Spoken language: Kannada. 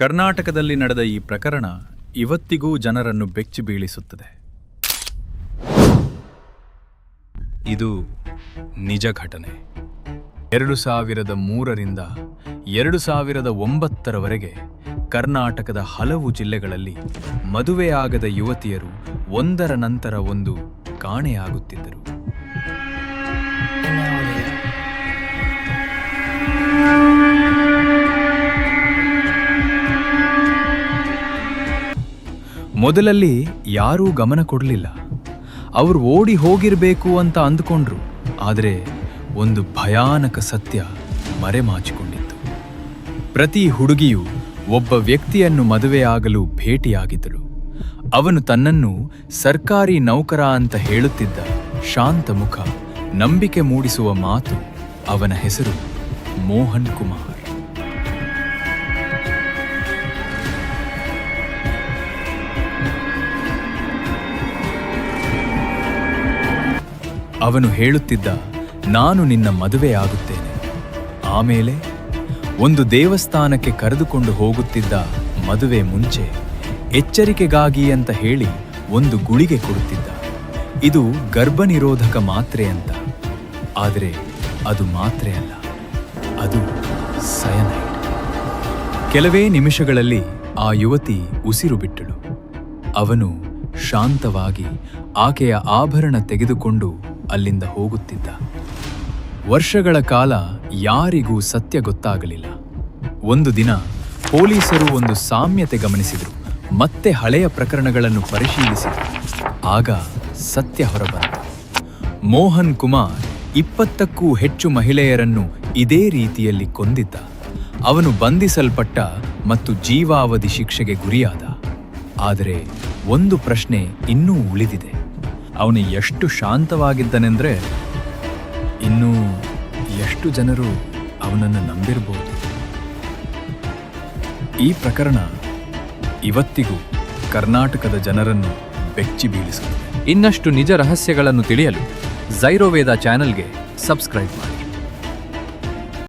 ಕರ್ನಾಟಕದಲ್ಲಿ ನಡೆದ ಈ ಪ್ರಕರಣ ಇವತ್ತಿಗೂ ಜನರನ್ನು ಬೆಚ್ಚಿ ಬೀಳಿಸುತ್ತದೆ. ಇದು ನಿಜ ಘಟನೆ. 2003ರಿಂದ 2009ರವರೆಗೆ ಕರ್ನಾಟಕದ ಹಲವು ಜಿಲ್ಲೆಗಳಲ್ಲಿ ಮದುವೆಯಾಗದ ಯುವತಿಯರು ಒಂದರ ನಂತರ ಒಂದು ಕಾಣೆಯಾಗುತ್ತಿದ್ದರು. ಮೊದಲಲ್ಲಿ ಯಾರೂ ಗಮನ ಕೊಡಲಿಲ್ಲ. ಅವರು ಓಡಿ ಹೋಗಿರಬೇಕು ಅಂತ ಅಂದುಕೊಂಡ್ರು. ಆದರೆ ಒಂದು ಭಯಾನಕ ಸತ್ಯ ಮರೆಮಾಚಿಕೊಂಡಿತ್ತು. ಪ್ರತಿ ಹುಡುಗಿಯು ಒಬ್ಬ ವ್ಯಕ್ತಿಯನ್ನು ಮದುವೆಯಾಗಲು ಭೇಟಿಯಾಗಿದ್ದಳು. ಅವನು ತನ್ನನ್ನು ಸರ್ಕಾರಿ ನೌಕರ ಅಂತ ಹೇಳುತ್ತಿದ್ದ. ಶಾಂತ ಮುಖ, ನಂಬಿಕೆ ಮೂಡಿಸುವ ಮಾತು. ಅವನ ಹೆಸರು ಮೋಹನ್ ಕುಮಾರ್. ಅವನು ಹೇಳುತ್ತಿದ್ದ, ನಾನು ನಿನ್ನ ಮದುವೆಯಾಗುತ್ತೇನೆ. ಆಮೇಲೆ ಒಂದು ದೇವಸ್ಥಾನಕ್ಕೆ ಕರೆದುಕೊಂಡು ಹೋಗುತ್ತಿದ್ದ. ಮದುವೆ ಮುಂಚೆ ಎಚ್ಚರಿಕೆಗಾಗಿ ಅಂತ ಹೇಳಿ ಒಂದು ಗುಳಿಗೆ ಕೊಡುತ್ತಿದ್ದ. ಇದು ಗರ್ಭನಿರೋಧಕ ಮಾತ್ರೆ ಅಂತ. ಆದರೆ ಅದು ಮಾತ್ರೆ ಅಲ್ಲ, ಅದು ಸಯನೈಡ್. ಕೆಲವೇ ನಿಮಿಷಗಳಲ್ಲಿ ಆ ಯುವತಿ ಉಸಿರು ಬಿಟ್ಟಳು. ಅವನು ಶಾಂತವಾಗಿ ಆಕೆಯ ಆಭರಣ ತೆಗೆದುಕೊಂಡು ಅಲ್ಲಿಂದ ಹೋಗುತ್ತಿದ್ದ. ವರ್ಷಗಳ ಕಾಲ ಯಾರಿಗೂ ಸತ್ಯ ಗೊತ್ತಾಗಲಿಲ್ಲ. ಒಂದು ದಿನ ಪೊಲೀಸರು ಒಂದು ಸಾಮ್ಯತೆ ಗಮನಿಸಿದರು. ಮತ್ತೆ ಹಳೆಯ ಪ್ರಕರಣಗಳನ್ನು ಪರಿಶೀಲಿಸಿದರು. ಆಗ ಸತ್ಯ ಹೊರಬಂತು. ಮೋಹನ್ ಕುಮಾರ್ 20ಕ್ಕೂ ಹೆಚ್ಚು ಮಹಿಳೆಯರನ್ನು ಇದೇ ರೀತಿಯಲ್ಲಿ ಕೊಂದಿದ್ದ. ಅವನು ಬಂಧಿಸಲ್ಪಟ್ಟ ಮತ್ತು ಜೀವಾವಧಿ ಶಿಕ್ಷೆಗೆ ಗುರಿಯಾದ. ಆದರೆ ಒಂದು ಪ್ರಶ್ನೆ ಇನ್ನೂ ಉಳಿದಿದೆ. ಅವನು ಎಷ್ಟು ಶಾಂತವಾಗಿದ್ದನೆಂದರೆ ಇನ್ನೂ ಎಷ್ಟು ಜನರು ಅವನನ್ನು ನಂಬಿರಬಹುದು. ಈ ಪ್ರಕರಣ ಇವತ್ತಿಗೂ ಕರ್ನಾಟಕದ ಜನರನ್ನು ಬೆಚ್ಚಿ ಬೀಳಿಸುತ್ತದೆ. ಇನ್ನಷ್ಟು ನಿಜ ರಹಸ್ಯಗಳನ್ನು ತಿಳಿಯಲು ಝೈರೋವೇದ ಚಾನೆಲ್ಗೆ ಸಬ್ಸ್ಕ್ರೈಬ್ ಮಾಡಿ.